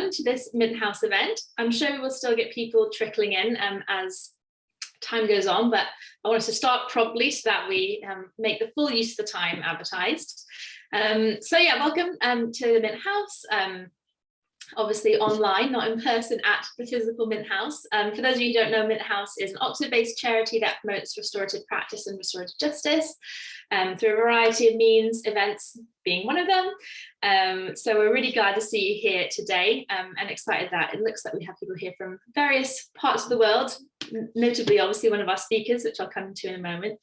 welcome to this Mint House event. I'm sure we will still get people trickling in as time goes on, but I want us to start promptly so that we make the full use of the time advertised. So yeah, welcome to the Mint House. Obviously online, not in person at the physical Mint House. For those of you who don't know, Mint House is an Oxford-based charity that promotes restorative practice and restorative justice through a variety of means, events being one of them. So we're really glad to see you here today and excited that it looks like we have people here from various parts of the world, notably obviously one of our speakers, which I'll come to in a moment.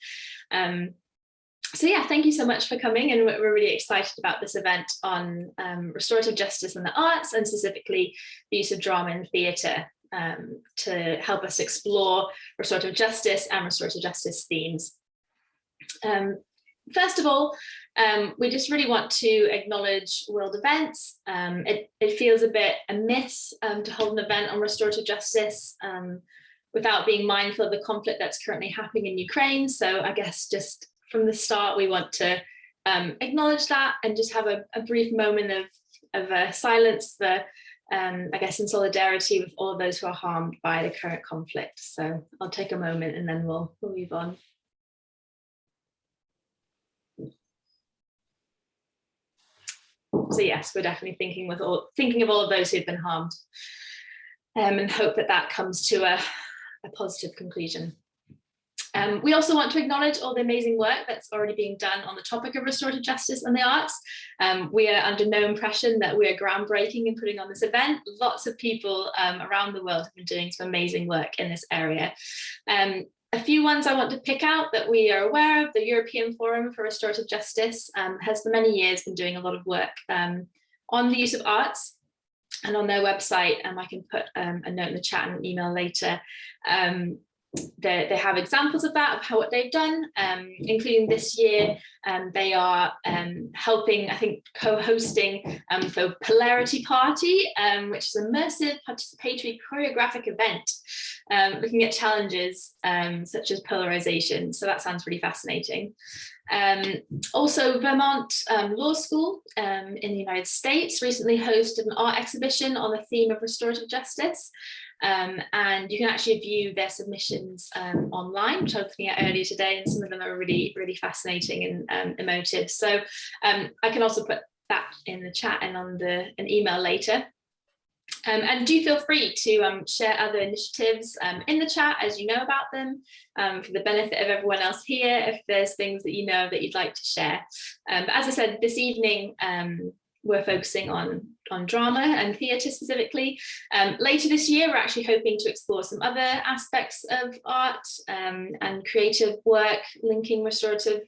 So yeah, thank you so much for coming, and we're really excited about this event on restorative justice and the arts, and specifically the use of drama and theatre to help us explore restorative justice and restorative justice themes. First of all, we just really want to acknowledge world events. It feels a bit amiss to hold an event on restorative justice without being mindful of the conflict that's currently happening in Ukraine. So I guess just from the start, we want to acknowledge that and just have a brief moment of silence for, I guess, in solidarity with all of those who are harmed by the current conflict. So I'll take a moment and then we'll move on. So yes, we're definitely thinking of all of those who've been harmed, and hope that that comes to a positive conclusion. We also want to acknowledge all the amazing work that's already being done on the topic of restorative justice and the arts. We are under no impression that we are groundbreaking in putting on this event. Lots of people around the world have been doing some amazing work in this area. A few ones I want to pick out that we are aware of. The European Forum for Restorative Justice has for many years been doing a lot of work on the use of arts, and on their website, I can put a note in the chat and an email later. They have examples of that, of what they've done, including this year. They are helping, I think, co-hosting for Polarity Party, which is an immersive participatory choreographic event looking at challenges such as polarization. So that sounds really fascinating. Also, Vermont Law School in the United States recently hosted an art exhibition on the theme of restorative justice. And you can actually view their submissions online, which I was looking at earlier today, and some of them are really, really fascinating and emotive. So I can also put that in the chat and on an email later. And do feel free to share other initiatives in the chat as you know about them, for the benefit of everyone else here, if there's things that you know that you'd like to share. But as I said, this evening, we're focusing on drama and theatre specifically. Later this year, we're actually hoping to explore some other aspects of art and creative work, linking restorative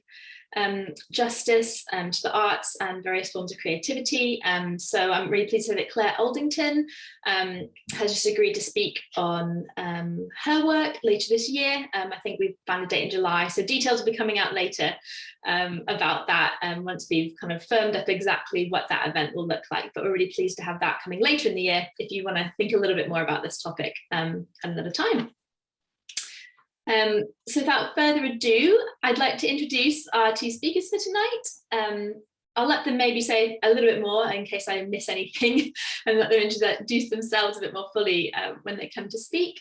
justice to the arts and various forms of creativity. So I'm really pleased to say that Claire Aldington has just agreed to speak on her work later this year. I think we've found a date in July, so details will be coming out later about that once we've kind of firmed up exactly what that event will look like. But we're really pleased to have that coming later in the year if you want to think a little bit more about this topic another time. So without further ado, I'd like to introduce our two speakers for tonight. I'll let them maybe say a little bit more in case I miss anything and let them introduce themselves a bit more fully when they come to speak.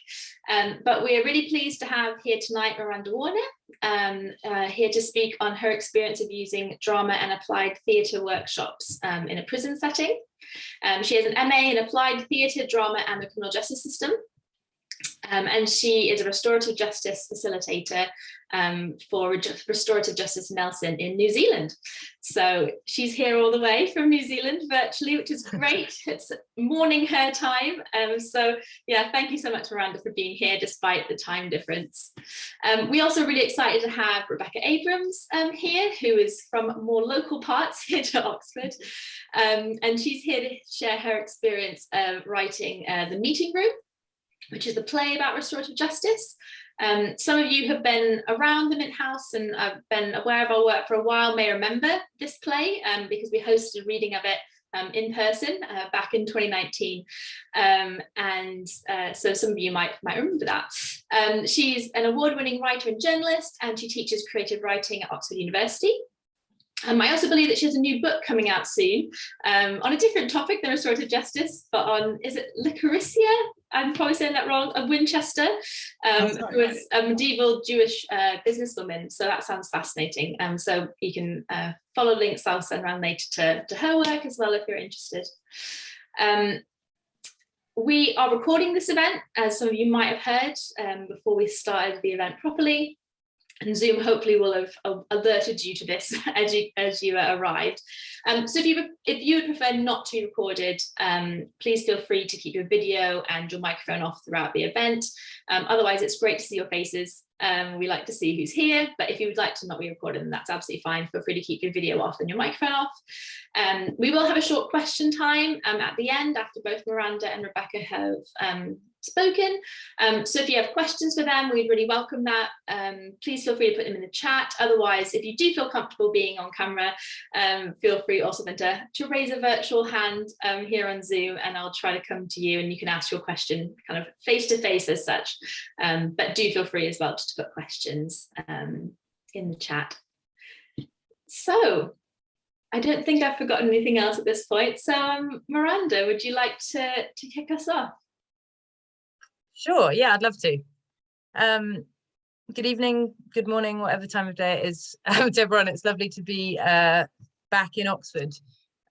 But we are really pleased to have here tonight Miranda Warner, here to speak on her experience of using drama and applied theatre workshops in a prison setting. She has an MA in applied theatre, drama and the criminal justice system. And she is a restorative justice facilitator for Restorative Justice Nelson in New Zealand. So she's here all the way from New Zealand virtually, which is great. It's morning her time. So yeah, thank you so much, Miranda, for being here despite the time difference. We're also really excited to have Rebecca Abrams here, who is from more local parts here to Oxford. And she's here to share her experience of writing The Meeting Room, which is the play about restorative justice. Some of you have been around the Mint House and have been aware of our work for a while, may remember this play because we hosted a reading of it in person back in 2019. So some of you might remember that. She's an award-winning writer and journalist, and she teaches creative writing at Oxford University. I also believe that she has a new book coming out soon on a different topic than restorative justice, but on, is it Licoricia? I'm probably saying that wrong, of Winchester, who was a medieval Jewish businesswoman. So that sounds fascinating. So you can follow links I'll send around later to her work as well if you're interested. We are recording this event, as some of you might have heard, before we started the event properly. And Zoom hopefully will have alerted you to this as you arrived. So if you would prefer not to be recorded, please feel free to keep your video and your microphone off throughout the event. Otherwise, it's great to see your faces. We like to see who's here, but if you would like to not be recorded, then that's absolutely fine. Feel free to keep your video off and your microphone off. We will have a short question time at the end after both Miranda and Rebecca have spoken. So if you have questions for them, we'd really welcome that. Please feel free to put them in the chat. Otherwise, if you do feel comfortable being on camera, feel free also then to raise a virtual hand here on Zoom, and I'll try to come to you and you can ask your question kind of face to face as such. But do feel free as well to put questions in the chat. So I don't think I've forgotten anything else at this point. So Miranda, would you like to kick us off? Sure, yeah, I'd love to. Good evening, good morning, whatever time of day it is to everyone. It's lovely to be back in Oxford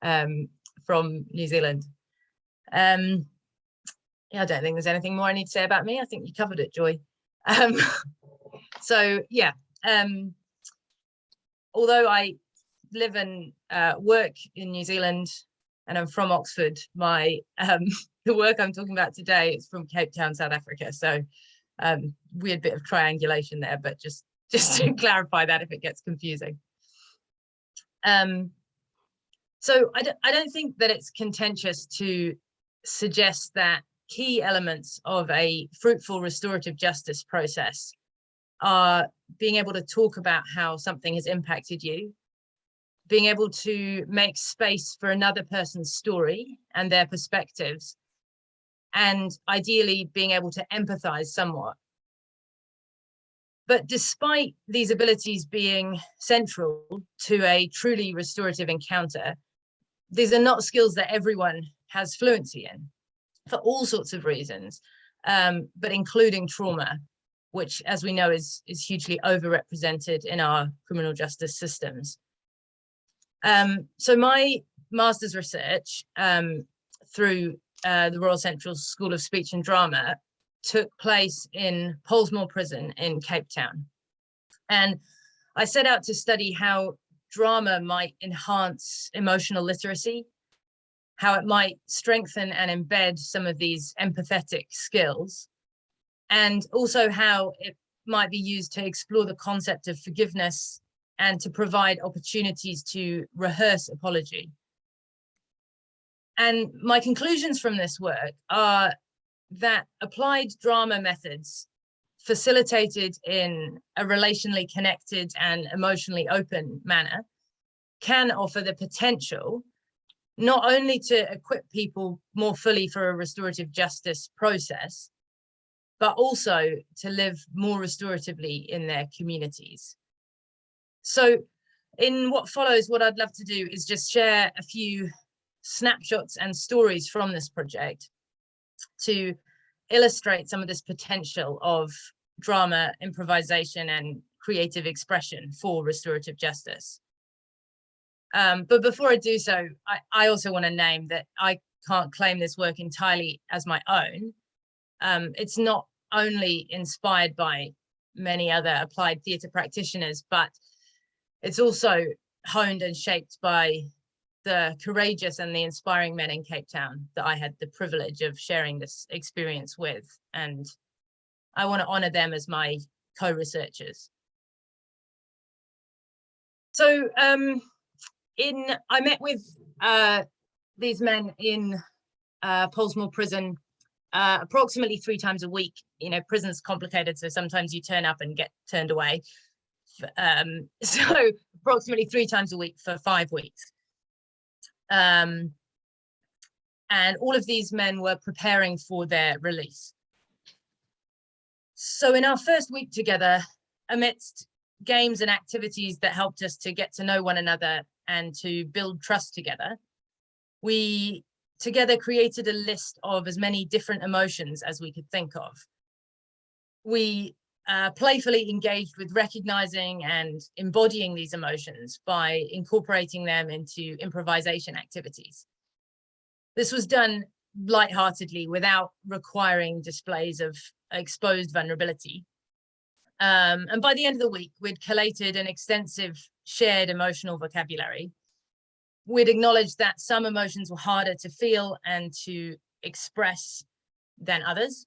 from New Zealand. Yeah, I don't think there's anything more I need to say about me. I think you covered it, Joy. So yeah, although I live and work in New Zealand and I'm from Oxford, my the work I'm talking about today is from Cape Town, South Africa. So weird bit of triangulation there, but just to clarify that if it gets confusing. So I don't think that it's contentious to suggest that key elements of a fruitful restorative justice process are being able to talk about how something has impacted you, being able to make space for another person's story and their perspectives, and ideally being able to empathize somewhat. But despite these abilities being central to a truly restorative encounter, these are not skills that everyone has fluency in for all sorts of reasons, but including trauma, which, as we know, is hugely overrepresented in our criminal justice systems. So my master's research through the Royal Central School of Speech and Drama took place in Pollsmoor Prison in Cape Town. And I set out to study how drama might enhance emotional literacy, how it might strengthen and embed some of these empathetic skills, and also how it might be used to explore the concept of forgiveness and to provide opportunities to rehearse apology. And my conclusions from this work are that applied drama methods facilitated in a relationally connected and emotionally open manner can offer the potential not only to equip people more fully for a restorative justice process, but also to live more restoratively in their communities. So in what follows, what I'd love to do is just share a few snapshots and stories from this project to illustrate some of this potential of drama, improvisation, and creative expression for restorative justice. But before I do so, I also want to name that I can't claim this work entirely as my own. It's not only inspired by many other applied theatre practitioners, but it's also honed and shaped by the courageous and the inspiring men in Cape Town that I had the privilege of sharing this experience with. And I want to honor them as my co-researchers. So I met with these men in Pollsmoor Prison approximately 3 times a week. You know, prison's complicated, so sometimes you turn up and get turned away. So approximately 3 times a week for 5 weeks. And all of these men were preparing for their release. So in our first week together, amidst games and activities that helped us to get to know one another and to build trust together, we together created a list of as many different emotions as we could think of. We playfully engaged with recognizing and embodying these emotions by incorporating them into improvisation activities. This was done lightheartedly without requiring displays of exposed vulnerability. And by the end of the week, we'd collated an extensive shared emotional vocabulary. We'd acknowledged that some emotions were harder to feel and to express than others.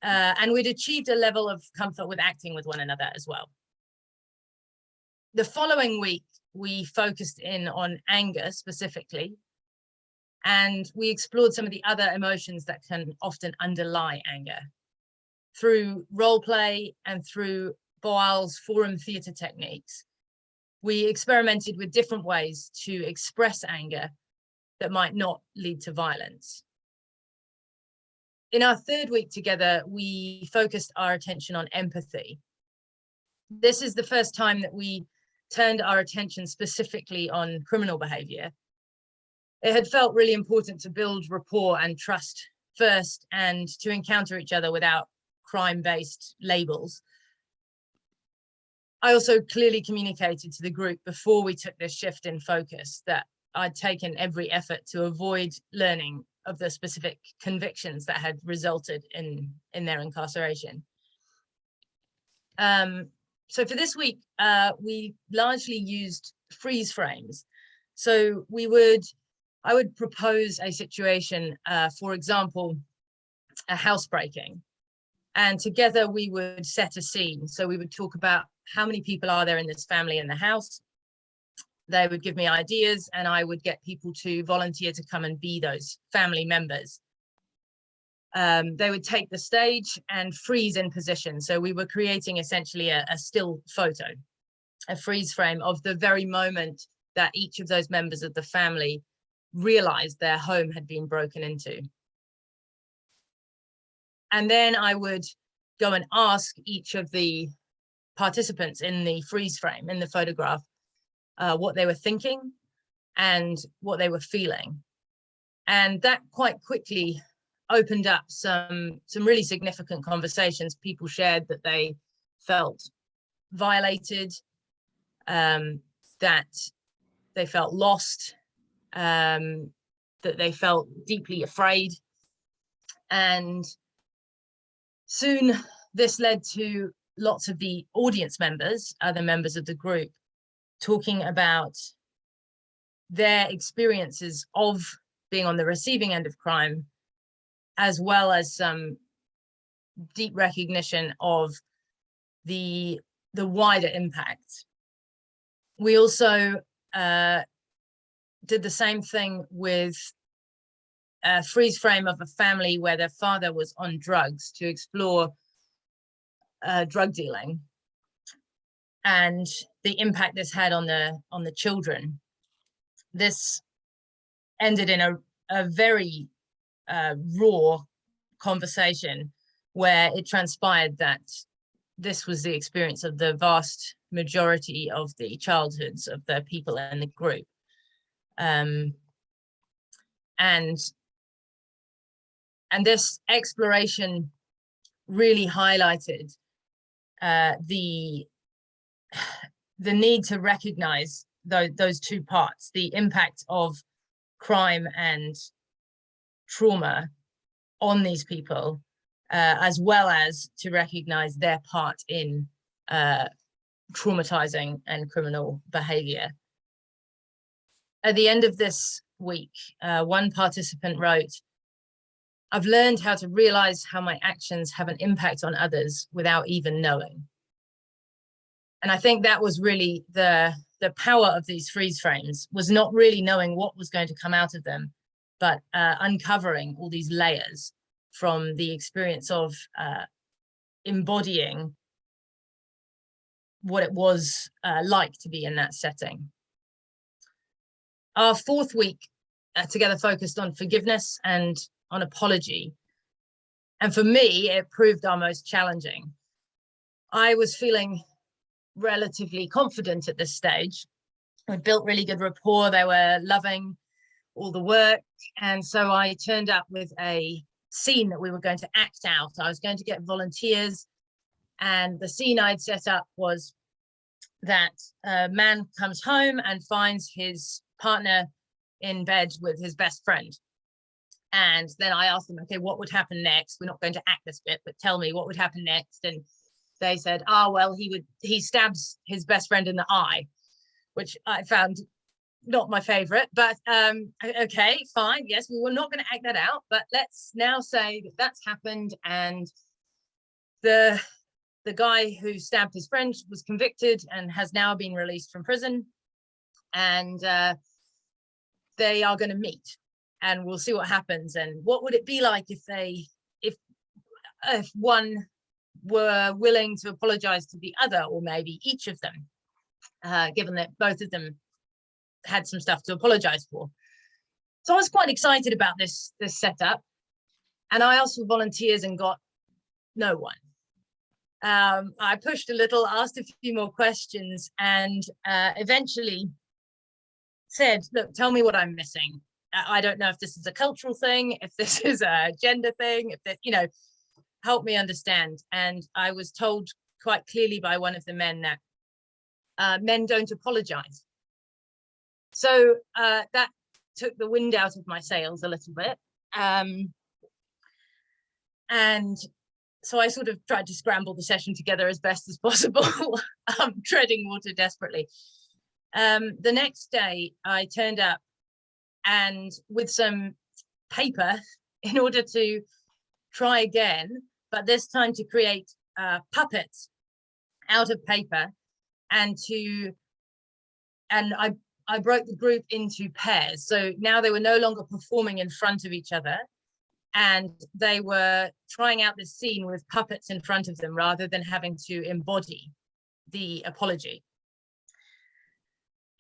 And we'd achieved a level of comfort with acting with one another as well. The following week, we focused in on anger specifically, and we explored some of the other emotions that can often underlie anger. Through role play and through Boal's forum theatre techniques, we experimented with different ways to express anger that might not lead to violence. In our third week together, we focused our attention on empathy. This is the first time that we turned our attention specifically on criminal behavior. It had felt really important to build rapport and trust first, and to encounter each other without crime-based labels. I also clearly communicated to the group before we took this shift in focus that I'd taken every effort to avoid learning of the specific convictions that had resulted in their incarceration. So for this week, we largely used freeze frames. So I would propose a situation, for example, a housebreaking, and together we would set a scene. So we would talk about how many people are there in this family in the house. They would give me ideas, and I would get people to volunteer to come and be those family members. They would take the stage and freeze in position. So we were creating essentially a still photo, a freeze frame of the very moment that each of those members of the family realized their home had been broken into. And then I would go and ask each of the participants in the freeze frame, in the photograph, what they were thinking and what they were feeling. And that quite quickly opened up some really significant conversations. People shared that they felt violated, that they felt lost, that they felt deeply afraid. And soon this led to lots of the audience members, other members of the group, talking about their experiences of being on the receiving end of crime, as well as some deep recognition of the wider impact. We also did the same thing with a freeze frame of a family where their father was on drugs, to explore drug dealing and the impact this had on the children. This ended in a very raw conversation where it transpired that this was the experience of the vast majority of the childhoods of the people in the group. And this exploration really highlighted the need to recognize those two parts, the impact of crime and trauma on these people, as well as to recognize their part in traumatizing and criminal behavior. At the end of this week, one participant wrote, "I've learned how to realize how my actions have an impact on others without even knowing." And I think that was really the power of these freeze frames, was not really knowing what was going to come out of them, but uncovering all these layers from the experience of embodying what it was like to be in that setting. Our fourth week together focused on forgiveness and on apology. And for me, it proved our most challenging. I was feeling relatively confident at this stage, We'd built really good rapport. They were loving all the work. And so I turned up with a scene that we were going to act out. I was going to get volunteers, and the scene I'd set up was that a man comes home and finds his partner in bed with his best friend. And then I asked them, okay, what would happen next? We're not going to act this bit, but tell me what would happen next. And they said, well, he stabs his best friend in the eye, which I found not my favorite, but okay, fine. Yes, we were not going to act that out, but let's now say that that's happened, and the guy who stabbed his friend was convicted and has now been released from prison, and they are going to meet, and we'll see what happens. And what would it be like if one were willing to apologize to the other, or maybe each of them, given that both of them had some stuff to apologize for. So I was quite excited about this setup, and I asked for volunteers and got no one. I pushed a little, asked a few more questions, and eventually said, look, tell me what I'm missing. I don't know if this is a cultural thing, if this is a gender thing, if that, help me understand. And I was told quite clearly by one of the men that men don't apologize. So that took the wind out of my sails a little bit. And so I sort of tried to scramble the session together as best as possible, treading water desperately. The next day I turned up and with some paper in order to try again, but this time to create puppets out of paper, and I broke the group into pairs. So now they were no longer performing in front of each other, and they were trying out this scene with puppets in front of them rather than having to embody the apology.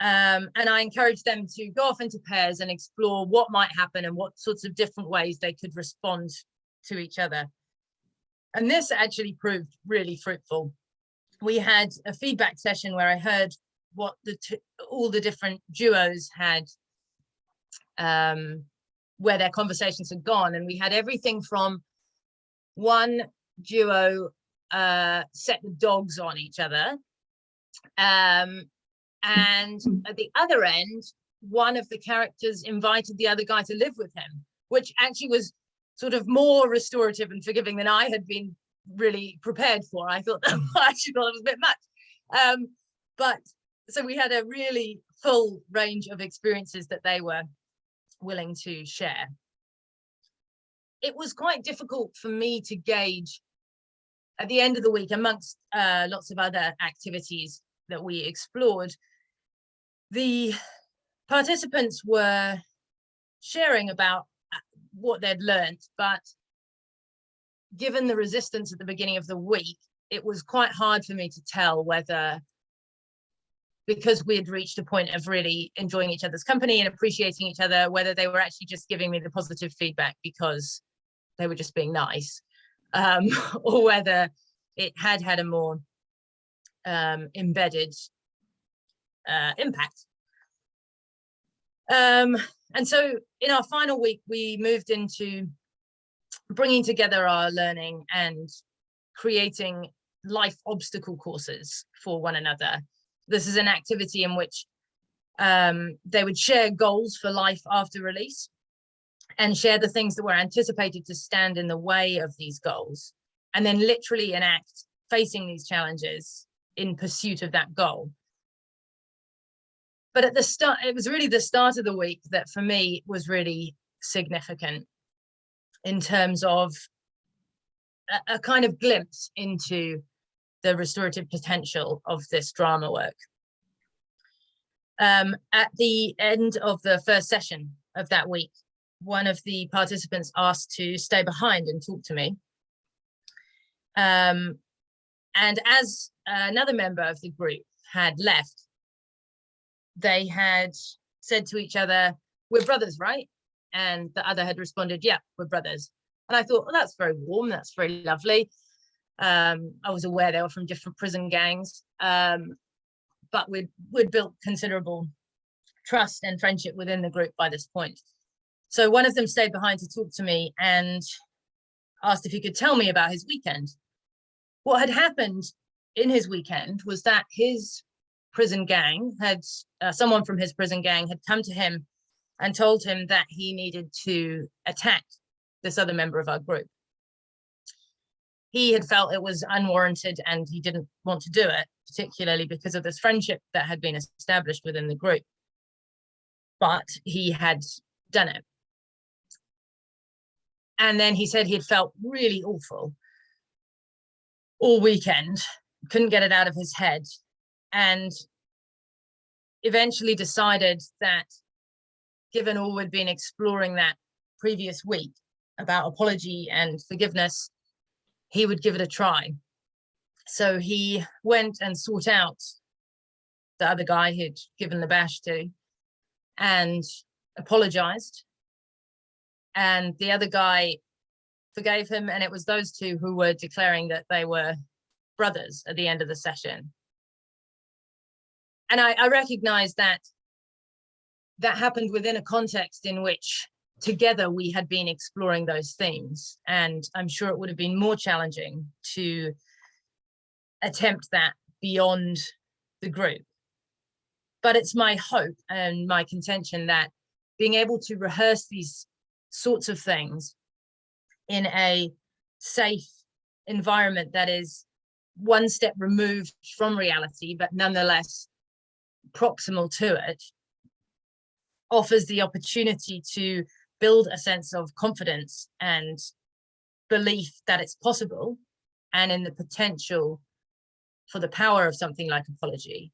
And I encouraged them to go off into pairs and explore what might happen and what sorts of different ways they could respond to each other. And this actually proved really fruitful. We had a feedback session where I heard what all the different duos had, where their conversations had gone, and we had everything from one duo set the dogs on each other, and at the other end, one of the characters invited the other guy to live with him, which actually was sort of more restorative and forgiving than I had been really prepared for. I actually thought it was a bit much, but so we had a really full range of experiences that they were willing to share. It was quite difficult for me to gauge at the end of the week, amongst lots of other activities that we explored. The participants were sharing about what they'd learned, but given the resistance at the beginning of the week, it was quite hard for me to tell whether, because we had reached a point of really enjoying each other's company and appreciating each other, whether they were actually just giving me the positive feedback because they were just being nice, or whether it had a more embedded impact. And so in our final week, we moved into bringing together our learning and creating life obstacle courses for one another. This is an activity in which they would share goals for life after release and share the things that were anticipated to stand in the way of these goals, and then literally enact facing these challenges in pursuit of that goal. But at the start, it was really the start of the week that for me was really significant in terms of a kind of glimpse into the restorative potential of this drama work. At the end of the first session of that week, one of the participants asked to stay behind and talk to me. And as another member of the group had left, they had said to each other, "We're brothers, right?" And the other had responded, "Yeah, we're brothers." And I thought, well, that's very warm, that's very lovely. I was aware they were from different prison gangs, but we'd built considerable trust and friendship within the group by this point. So one of them stayed behind to talk to me and asked if he could tell me about his weekend. What had happened in his weekend was that his prison gang had, someone from his prison gang had come to him and told him that he needed to attack this other member of our group. He had felt it was unwarranted and he didn't want to do it, particularly because of this friendship that had been established within the group. But he had done it. And then he said he had felt really awful all weekend, couldn't get it out of his head, and eventually decided that, given all we'd been exploring that previous week about apology and forgiveness, he would give it a try. So he went and sought out the other guy who'd given the bash to and apologized. And the other guy forgave him, and it was those two who were declaring that they were brothers at the end of the session. And I recognize that that happened within a context in which together we had been exploring those themes, and I'm sure it would have been more challenging to attempt that beyond the group. But it's my hope and my contention that being able to rehearse these sorts of things in a safe environment that is one step removed from reality, but nonetheless proximal to it, offers the opportunity to build a sense of confidence and belief that it's possible, and in the potential for the power of something like apology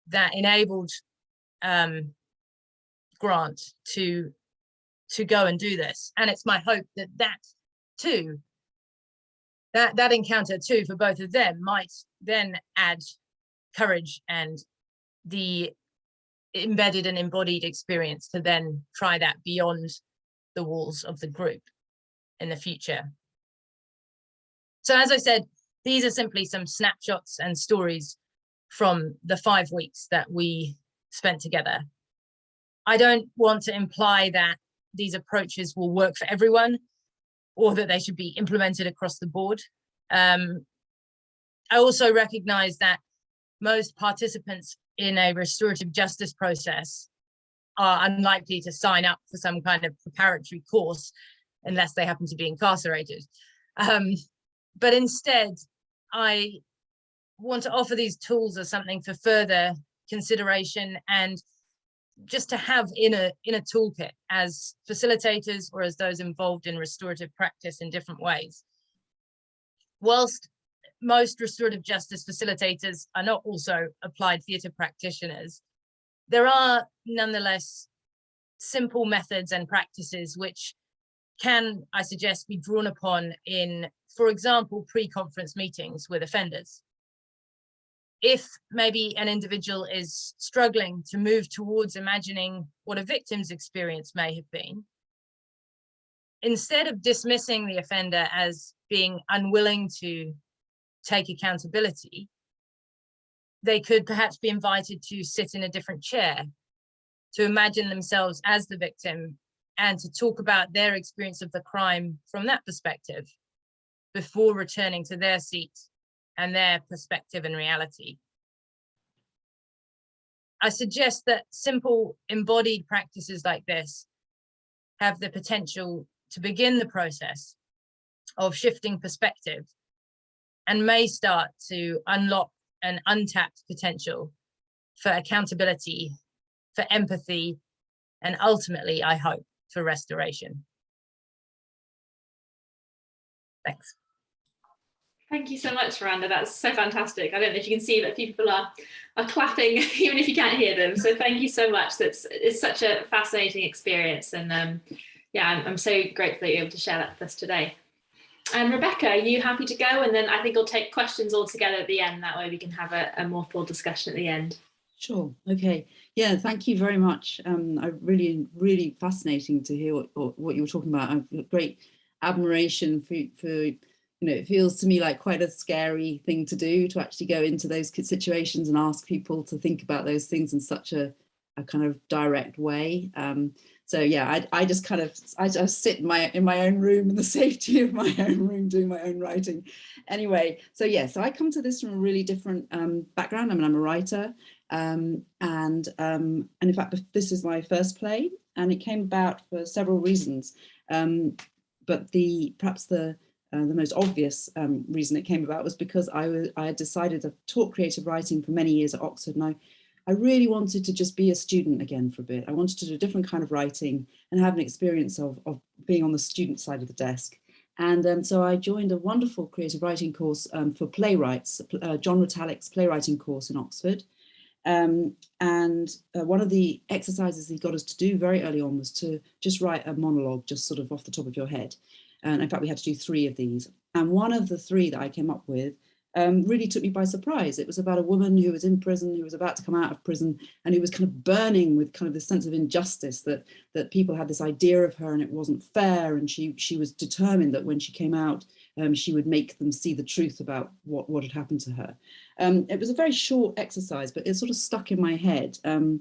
that enabled Grant to go and do this. And it's my hope that that encounter too for both of them might then add courage and the embedded and embodied experience to then try that beyond the walls of the group in the future. So as I said, these are simply some snapshots and stories from the 5 weeks that we spent together. I don't want to imply that these approaches will work for everyone or that they should be implemented across the board. I also recognize that most participants in a restorative justice process are unlikely to sign up for some kind of preparatory course unless they happen to be incarcerated. But instead, I want to offer these tools as something for further consideration and just to have in a toolkit as facilitators or as those involved in restorative practice in different ways. Whilst most restorative justice facilitators are not also applied theatre practitioners, there are nonetheless simple methods and practices which can, I suggest, be drawn upon in, for example, pre-conference meetings with offenders. If maybe an individual is struggling to move towards imagining what a victim's experience may have been, instead of dismissing the offender as being unwilling to take accountability, they could perhaps be invited to sit in a different chair, to imagine themselves as the victim and to talk about their experience of the crime from that perspective before returning to their seat and their perspective and reality. I suggest that simple embodied practices like this have the potential to begin the process of shifting perspective and may start to unlock an untapped potential for accountability, for empathy, and ultimately, I hope, for restoration. Thanks. Thank you so much, Miranda. That's so fantastic. I don't know if you can see, but people are clapping, even if you can't hear them. So thank you so much. It's such a fascinating experience. And yeah, I'm so grateful that you're able to share that with us today. And Rebecca, are you happy to go? And then I think I'll take questions all together at the end. That way we can have a more full discussion at the end. Sure. Okay. Yeah. Thank you very much. I really fascinating to hear what you were talking about. I've great admiration for you know, it feels to me like quite a scary thing to do, to actually go into those situations and ask people to think about those things in such a a kind of direct way. So yeah, I just sit in my own room in the safety of my own room doing my own writing. Anyway, so yeah, so I come to this from a really different background. I mean, I'm a writer, and in fact, this is my first play, and it came about for several reasons. But perhaps the most obvious reason it came about was because I had decided to taught creative writing for many years at Oxford, and I really wanted to just be a student again for a bit. I wanted to do a different kind of writing and have an experience of being on the student side of the desk. And so I joined a wonderful creative writing course for playwrights, John Retallack's playwriting course in Oxford. And one of the exercises he got us to do very early on was to just write a monologue, just sort of off the top of your head. And in fact, we had to do 3 of these. And one of the 3 that I came up with really took me by surprise. It was about a woman who was in prison, who was about to come out of prison, and who was kind of burning with kind of this sense of injustice that people had this idea of her and it wasn't fair. And she was determined that when she came out, she would make them see the truth about what had happened to her. It was a very short exercise, but it sort of stuck in my head. And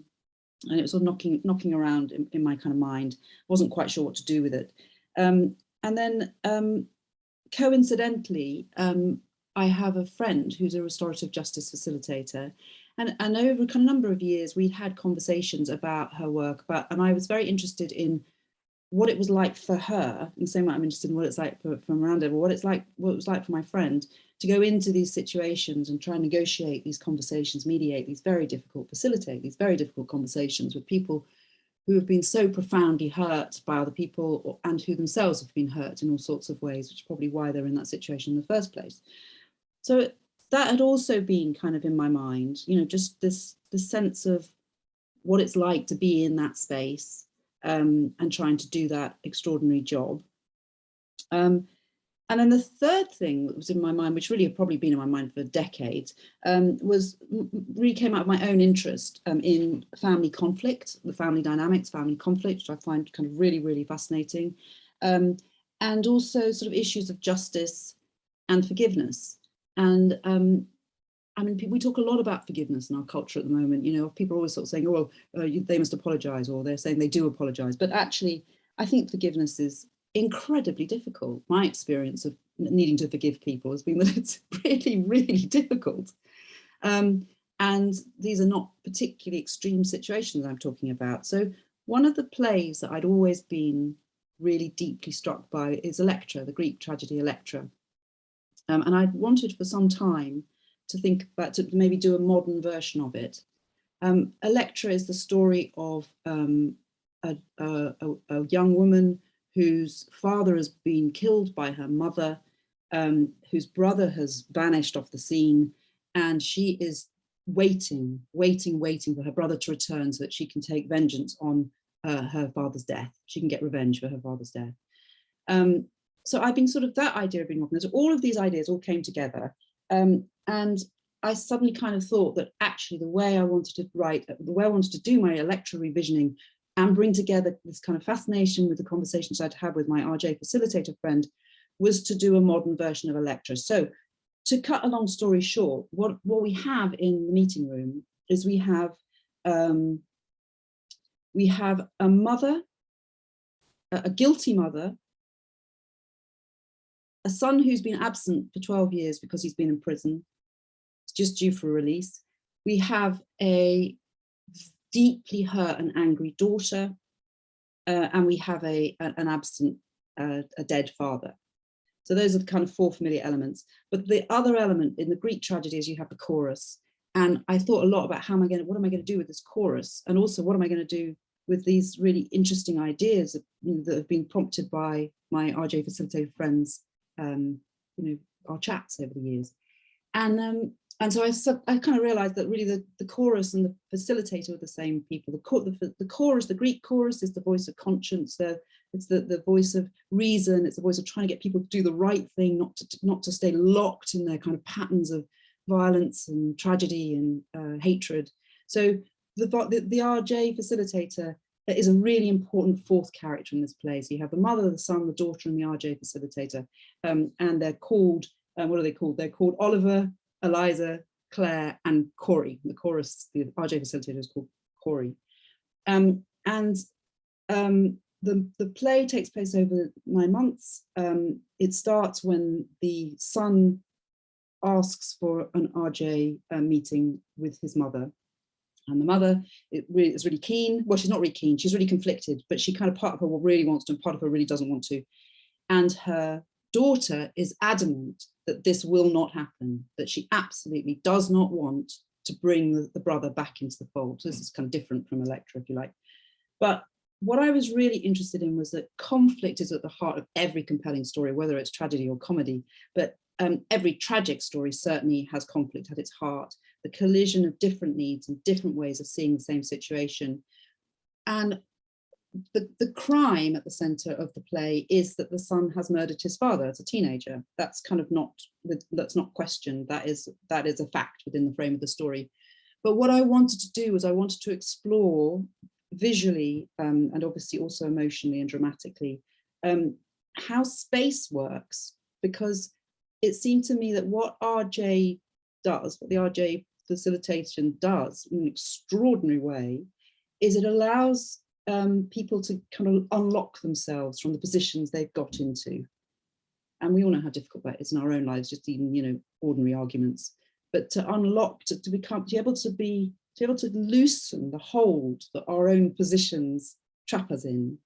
it was sort of knocking around in my kind of mind. Wasn't quite sure what to do with it. And then coincidentally, I have a friend who's a restorative justice facilitator, and over a kind of number of years we had conversations about her work, and I was very interested in what it was like for her, in the same way I'm interested in what it's like for Miranda, but what it was like for my friend to go into these situations and try and negotiate these conversations, facilitate these very difficult conversations with people who have been so profoundly hurt by other people and who themselves have been hurt in all sorts of ways, which is probably why they're in that situation in the first place. So that had also been kind of in my mind, just this sense of what it's like to be in that space and trying to do that extraordinary job. And then the third thing that was in my mind, which really had probably been in my mind for decades, really came out of my own interest in family conflict, the family dynamics, family conflict, which I find kind of really, really fascinating. And also sort of issues of justice and forgiveness. And I mean, we talk a lot about forgiveness in our culture at the moment. People are always sort of saying, oh, well, they must apologize, or they're saying they do apologize. But actually, I think forgiveness is incredibly difficult. My experience of needing to forgive people has been that it's really, really difficult. And these are not particularly extreme situations I'm talking about. So one of the plays that I'd always been really deeply struck by is Electra, the Greek tragedy Electra. And I'd wanted for some time to think about, to maybe do a modern version of it. Electra is the story of a young woman whose father has been killed by her mother, whose brother has vanished off the scene, and she is waiting for her brother to return so that she can take vengeance on her father's death. She can get revenge for her father's death. So I've been sort of that idea of being modern. So all of these ideas all came together. And I suddenly kind of thought that actually the way I wanted to write, the way I wanted to do my Electra revisioning and bring together this kind of fascination with the conversations I'd had with my RJ facilitator friend was to do a modern version of Electra. So to cut a long story short, what we have in the meeting room is we have a mother, a guilty mother, a son who's been absent for 12 years because he's been in prison, it's just due for release. We have a deeply hurt and angry daughter, and we have an absent, a dead father. So those are the kind of 4 familiar elements. But the other element in the Greek tragedy is you have the chorus. And I thought a lot about what am I going to do with this chorus? And also what am I going to do with these really interesting ideas that have been prompted by my RJ facilitator friends, our chats over the years. And so I kind of realized that really the chorus and the facilitator are the same people. The chorus, the Greek chorus, is the voice of conscience. It's the voice of reason. It's the voice of trying to get people to do the right thing, not to stay locked in their kind of patterns of violence and tragedy and hatred. So the RJ facilitator is a really important 4th character in this play. So you have the mother, the son, the daughter, and the RJ facilitator, and they're called, what are they called? They're called Oliver, Eliza, Claire, and Corey. The chorus, the RJ facilitator is called Corey. The play takes place over 9 months. It starts when the son asks for an RJ meeting with his mother. And the mother is really keen. Well, she's not really keen, she's really conflicted, but she kind of, part of her really wants to and part of her really doesn't want to. And her daughter is adamant that this will not happen, that she absolutely does not want to bring the brother back into the fold. So this is kind of different from Electra, if you like. But what I was really interested in was that conflict is at the heart of every compelling story, whether it's tragedy or comedy, but every tragic story certainly has conflict at its heart, the collision of different needs and different ways of seeing the same situation. And the crime at the center of the play is that the son has murdered his father as a teenager. That's kind of that's not questioned. That is a fact within the frame of the story. But what I wanted to do was I wanted to explore visually and obviously also emotionally and dramatically how space works, because it seemed to me that what RJ does, what the RJ facilitation does in an extraordinary way, is it allows people to kind of unlock themselves from the positions they've got into. And we all know how difficult that is in our own lives, just even, you know, ordinary arguments. But to unlock, to be able to loosen the hold that our own positions trap us in,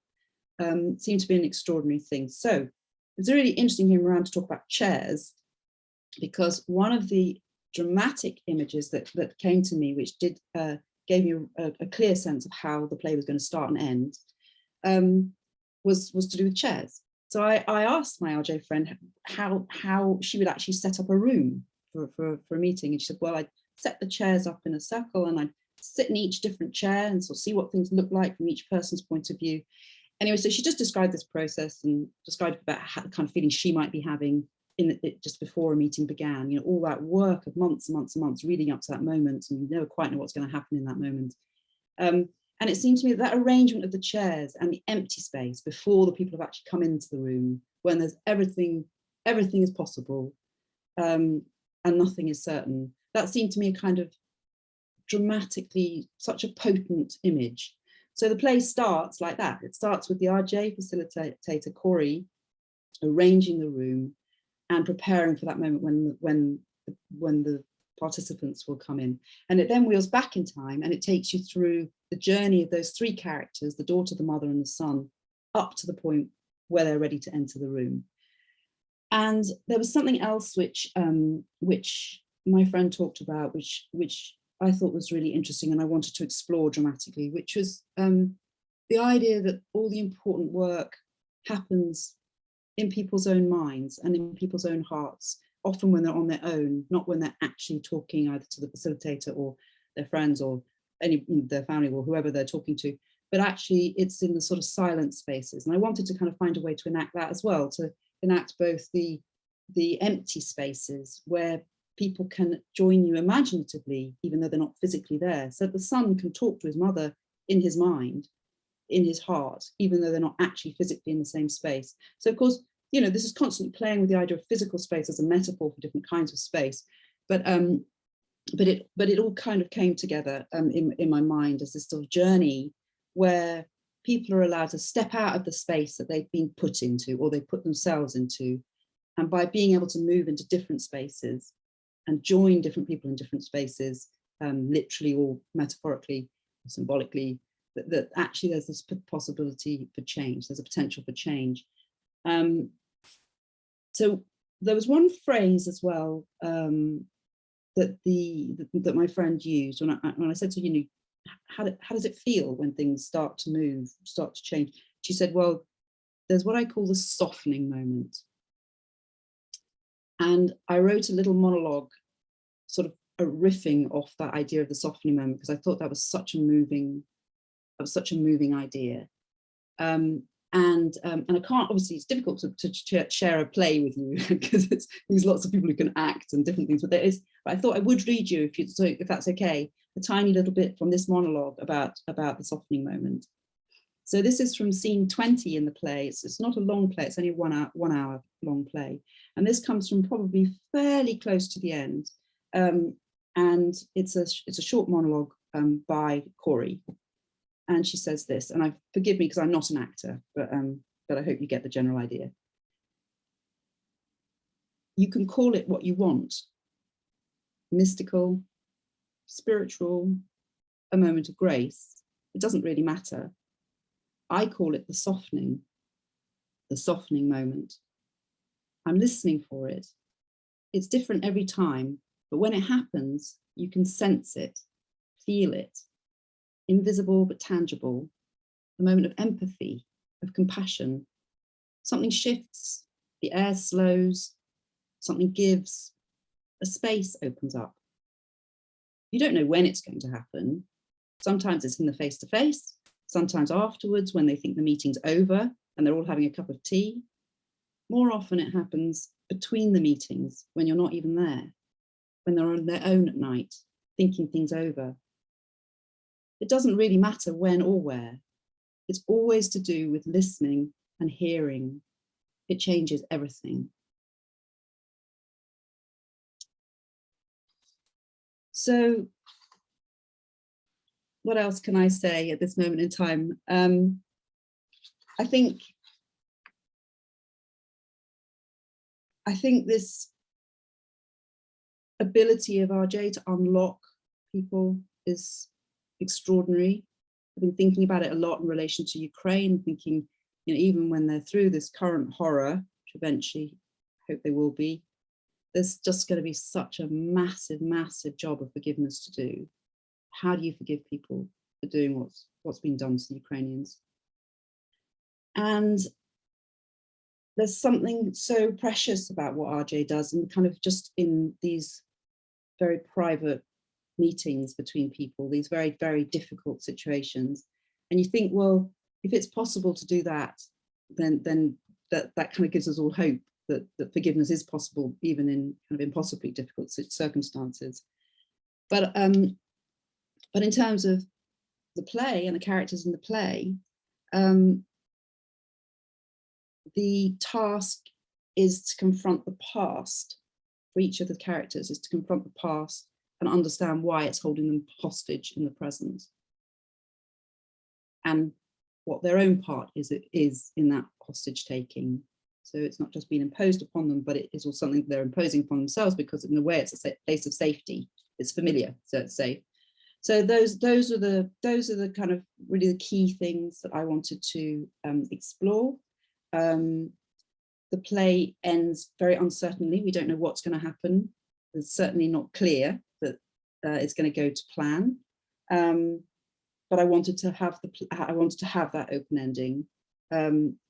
seemed to be an extraordinary thing. So it's really interesting hearing Miranda talk about chairs, because one of the dramatic images that came to me, which gave me a clear sense of how the play was going to start and end, was to do with chairs. So I asked my RJ friend how she would actually set up a room for a meeting, and she said, well, I'd set the chairs up in a circle and I'd sit in each different chair and sort of see what things look like from each person's point of view. Anyway, so she just described this process and described about how, the kind of feeling she might be having in it just before a meeting began. You know, all that work of months and months and months leading up to that moment, and you never quite know what's going to happen in that moment. And it seemed to me that arrangement of the chairs and the empty space before the people have actually come into the room, when there's everything is possible and nothing is certain, that seemed to me a kind of dramatically such a potent image. So the play starts like that. It starts with the RJ facilitator, Corey, arranging the room and preparing for that moment when the participants will come in. And it then wheels back in time and it takes you through the journey of those three characters, the daughter, the mother, and the son, up to the point where they're ready to enter the room. And there was something else which my friend talked about, which I thought was really interesting and I wanted to explore dramatically, which was the idea that all the important work happens in people's own minds and in people's own hearts, often when they're on their own, not when they're actually talking either to the facilitator or their friends or their family or whoever they're talking to, but actually it's in the sort of silent spaces. And I wanted to kind of find a way to enact that as well, to enact both the empty spaces where people can join you imaginatively, even though they're not physically there. So the son can talk to his mother in his mind, in his heart, even though they're not actually physically in the same space. So of course, you know, this is constantly playing with the idea of physical space as a metaphor for different kinds of space. But it all kind of came together in my mind as this sort of journey where people are allowed to step out of the space that they've been put into or they put themselves into. And by being able to move into different spaces and join different people in different spaces, literally or metaphorically or symbolically, that actually there's this possibility for change, there's a potential for change. So there was one phrase as well that my friend used when I said to you know, how does it feel when things start to move, start to change? She said, well, there's what I call the softening moment. And I wrote a little monologue, sort of a riffing off that idea of the softening moment, because I thought that was such a moving idea. And I can't, obviously it's difficult to share a play with you because there's lots of people who can act and different things, but I thought I would read you, if that's okay, a tiny little bit from this monologue about the softening moment. So this is from scene 20 in the play. It's not a long play, it's only a 1 hour long play. And this comes from probably fairly close to the end. And it's a short monologue by Corey. And she says this, and forgive me because I'm not an actor, but I hope you get the general idea. You can call it what you want, mystical, spiritual, a moment of grace. It doesn't really matter. I call it the softening moment. I'm listening for it. It's different every time, but when it happens, you can sense it, feel it, invisible but tangible, a moment of empathy, of compassion. Something shifts, the air slows, something gives, a space opens up. You don't know when it's going to happen. Sometimes it's in the face-to-face, sometimes afterwards when they think the meeting's over and they're all having a cup of tea. More often it happens between the meetings when you're not even there, when they're on their own at night, thinking things over. It doesn't really matter when or where. It's always to do with listening and hearing. It changes everything. So what else can I say at this moment in time? I think this ability of RJ to unlock people is extraordinary. I've been thinking about it a lot in relation to Ukraine, thinking, you know, even when they're through this current horror, which eventually I hope they will be, there's just going to be such a massive, massive job of forgiveness to do. How do you forgive people for doing what's been done to the Ukrainians? And there's something so precious about what RJ does, and kind of just in these very private meetings between people, these very, very difficult situations. And you think, well, if it's possible to do that, then that kind of gives us all hope that forgiveness is possible, even in kind of impossibly difficult circumstances. But in terms of the play and the characters in the play, the task is to confront the past for each of the characters, is to confront the past and understand why it's holding them hostage in the present, and what their own part is in that hostage taking. So it's not just being imposed upon them, but it is also something they're imposing upon themselves, because in a way it's a place of safety. It's familiar, so it's safe. So those are the kind of really the key things that I wanted to explore. The play ends very uncertainly. We don't know what's going to happen. It's certainly not clear that it's going to go to plan. But I wanted to have that open ending.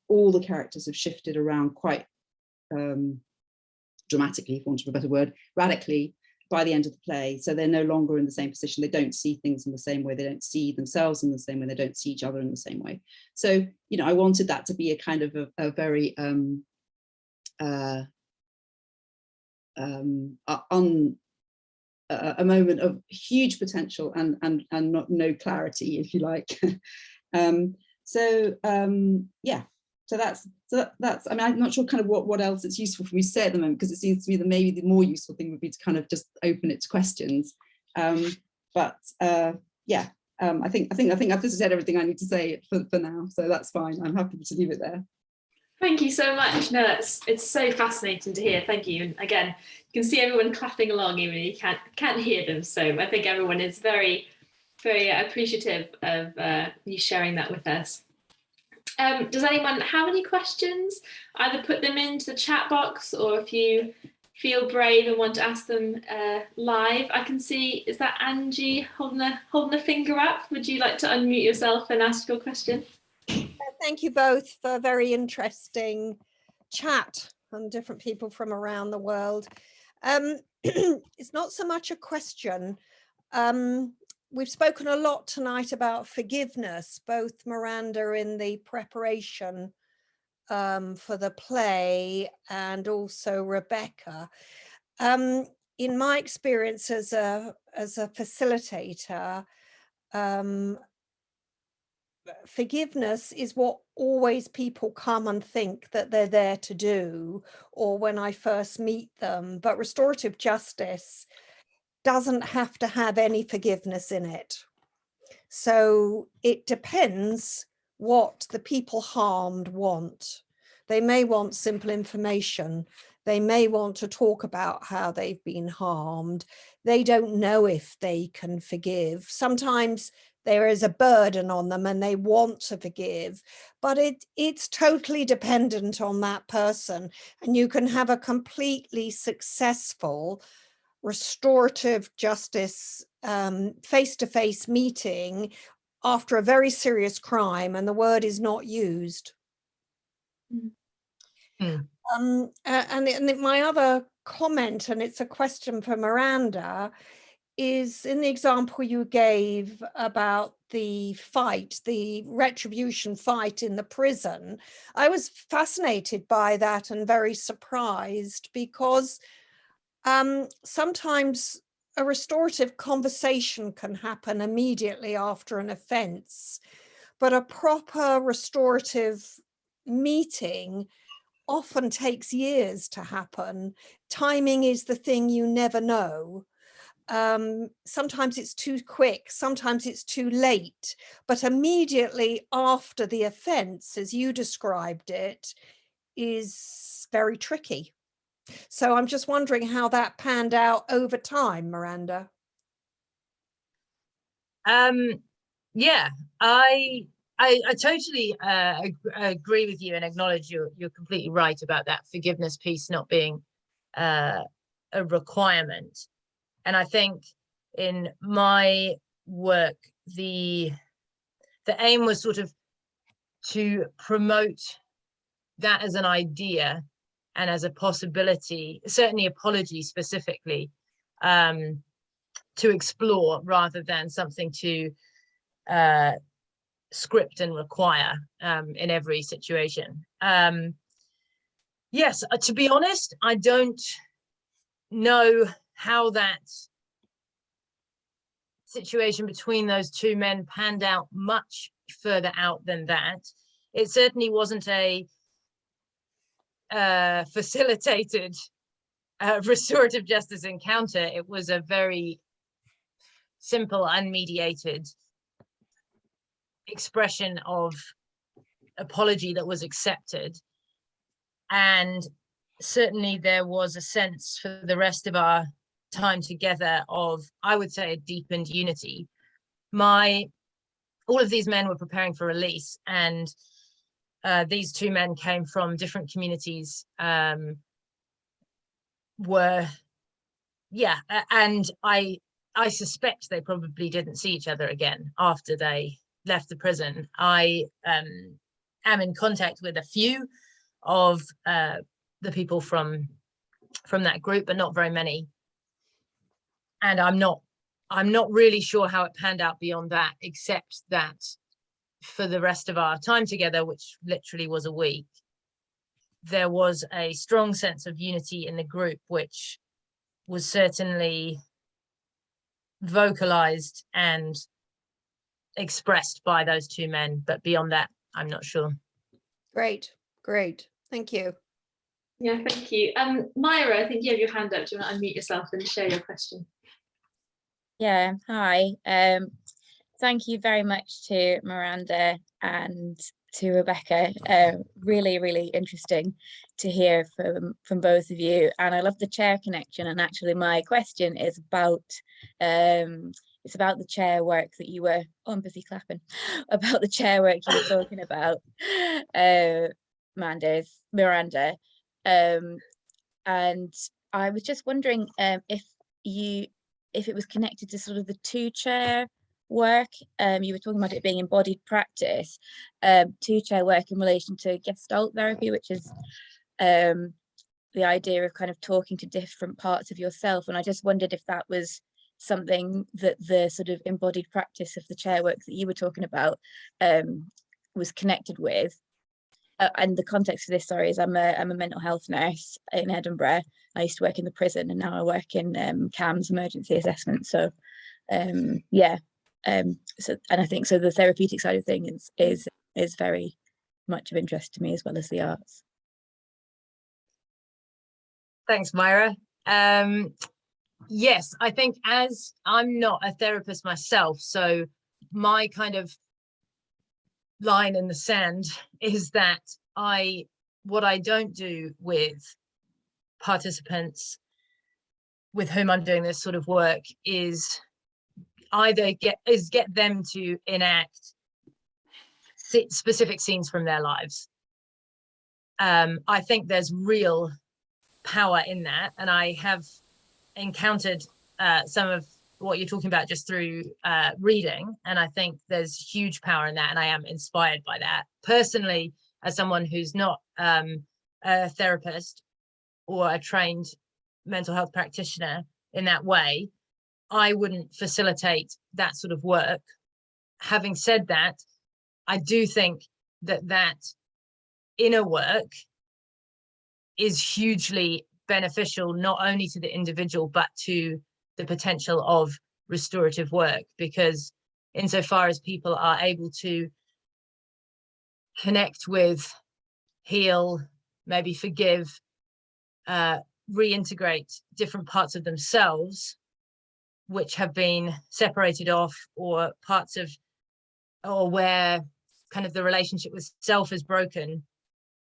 All the characters have shifted around quite dramatically, for want of a better word, radically, by the end of the play. So they're no longer in the same position. They don't see things in the same way. They don't see themselves in the same way. They don't see each other in the same way. So, you know, I wanted that to be a kind of a very a moment of huge potential and no clarity, if you like. Yeah. So that's, I mean, I'm not sure kind of what else it's useful for me to say at the moment, because it seems to me that maybe the more useful thing would be to kind of just open it to questions. Yeah, I think I've just said everything I need to say for now, so that's fine. I'm happy to leave it there. Thank you so much. No, it's so fascinating to hear. Thank you. And again, you can see everyone clapping along, even if you can't hear them. So I think everyone is very, very appreciative of you sharing that with us. Does anyone have any questions? Either put them into the chat box, or if you feel brave and want to ask them live. I can see, is that Angie holding a finger up? Would you like to unmute yourself and ask your question? Thank you both for a very interesting chat on different people from around the world. It's not so much a question. We've spoken a lot tonight about forgiveness, both Miranda in the preparation for the play and also Rebecca. In my experience as a facilitator, forgiveness is what always people come and think that they're there to do, or when I first meet them. But restorative justice doesn't have to have any forgiveness in it. So it depends what the people harmed want. They may want simple information. They may want to talk about how they've been harmed. They don't know if they can forgive. Sometimes there is a burden on them and they want to forgive, but it's totally dependent on that person. And you can have a completely successful restorative justice face-to-face meeting after a very serious crime and the word is not used. Mm. And my other comment, and it's a question for Miranda, is in the example you gave about the fight, the retribution fight in the prison. I was fascinated by that and very surprised, because sometimes a restorative conversation can happen immediately after an offence, but a proper restorative meeting often takes years to happen. Timing is the thing you never know. Sometimes it's too quick, sometimes it's too late, but immediately after the offence, as you described it, is very tricky. So I'm just wondering how that panned out over time, Miranda. Yeah, I totally agree with you and acknowledge you're completely right about that forgiveness piece not being a requirement. And I think in my work, the aim was sort of to promote that as an idea and as a possibility, certainly apology specifically, to explore rather than something to script and require in every situation. Yes, to be honest, I don't know how that situation between those two men panned out much further out than that. It certainly wasn't a facilitated restorative justice encounter. It was a very simple, unmediated expression of apology that was accepted. And certainly there was a sense for the rest of our time together of, I would say, a deepened unity. All of these men were preparing for release, and these two men came from different communities, and I suspect they probably didn't see each other again after they left the prison. I am in contact with a few of the people from that group, but not very many. And I'm not really sure how it panned out beyond that, except that for the rest of our time together, which literally was a week, there was a strong sense of unity in the group, which was certainly vocalized and expressed by those two men. But beyond that, I'm not sure. Great. Thank you. Yeah, thank you. Myra, I think you have your hand up. Do you want to unmute yourself and share your question? Yeah, hi. Thank you very much to Miranda and to Rebecca. Really, really interesting to hear from both of you. And I love the chair connection. And actually my question is about it's about the chair work that you were busy clapping about the chair work you were talking about, Miranda. And I was just wondering if it was connected to sort of the two-chair work. You were talking about it being embodied practice, two-chair work in relation to Gestalt therapy, which is the idea of kind of talking to different parts of yourself. And I just wondered if that was something that the sort of embodied practice of the chair work that you were talking about was connected with. And the context for this, sorry, is I'm a mental health nurse in Edinburgh. I used to work in the prison, and now I work in CAMS emergency assessment. So, and I think so. The therapeutic side of things is very much of interest to me, as well as the arts. Thanks, Myra. Yes, I think, as I'm not a therapist myself, so my kind of line in the sand is that what I don't do with participants with whom I'm doing this sort of work is either get them to enact specific scenes from their lives. I think there's real power in that, and I have encountered some of what you're talking about just through reading, and I think there's huge power in that, and I am inspired by that. Personally, as someone who's not a therapist or a trained mental health practitioner in that way, I wouldn't facilitate that sort of work. Having said that, I do think that inner work is hugely beneficial, not only to the individual, but to the potential of restorative work, because insofar as people are able to connect with, heal, maybe forgive, reintegrate different parts of themselves which have been separated off, or parts of, or where kind of the relationship with self is broken,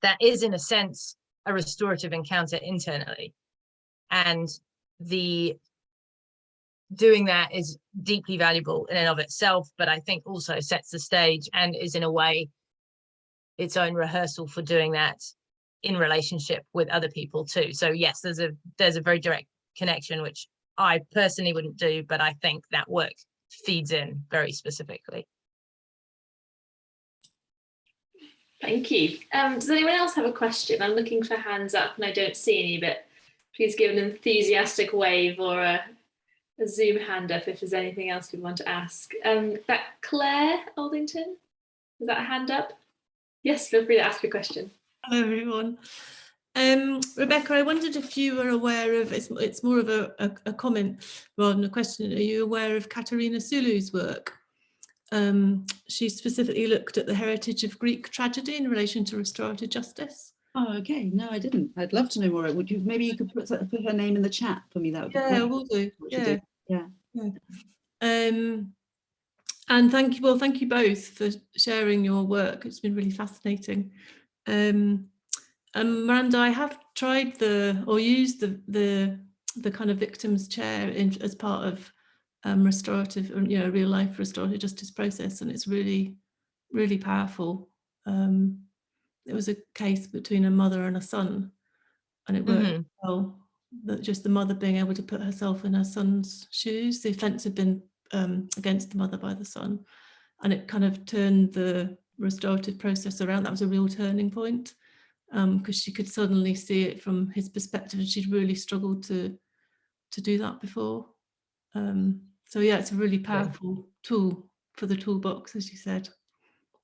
that is in a sense a restorative encounter internally. And the doing that is deeply valuable in and of itself, but I think also sets the stage and is in a way its own rehearsal for doing that in relationship with other people too. So yes, there's a very direct connection, which I personally wouldn't do, but I think that work feeds in very specifically. Thank you. Does anyone else have a question? I'm looking for hands up and I don't see any, but please give an enthusiastic wave or a Zoom hand up if there's anything else we want to ask. That Claire Aldington, is that a hand up? Yes, feel free to ask your question. Hello everyone. Rebecca, I wondered if you were aware of, it's more of a comment rather than a question, are you aware of Katerina Sulu's work? She specifically looked at the heritage of Greek tragedy in relation to restorative justice. Oh, okay. No, I didn't. I'd love to know more. Would you, maybe you could put her name in the chat for me? That would be Yeah, great. will do. Yeah. Yeah. And thank you both for sharing your work. It's been really fascinating. Miranda, I have tried used the kind of victims chair as part of restorative, real life restorative justice process, and it's really, really powerful. It was a case between a mother and a son, and it worked well. That just the mother being able to put herself in her son's shoes. The offence had been against the mother by the son, and it kind of turned the restorative process around. That was a real turning point, because she could suddenly see it from his perspective, and she'd really struggled to do that before. So yeah, it's a really powerful tool for the toolbox, as you said.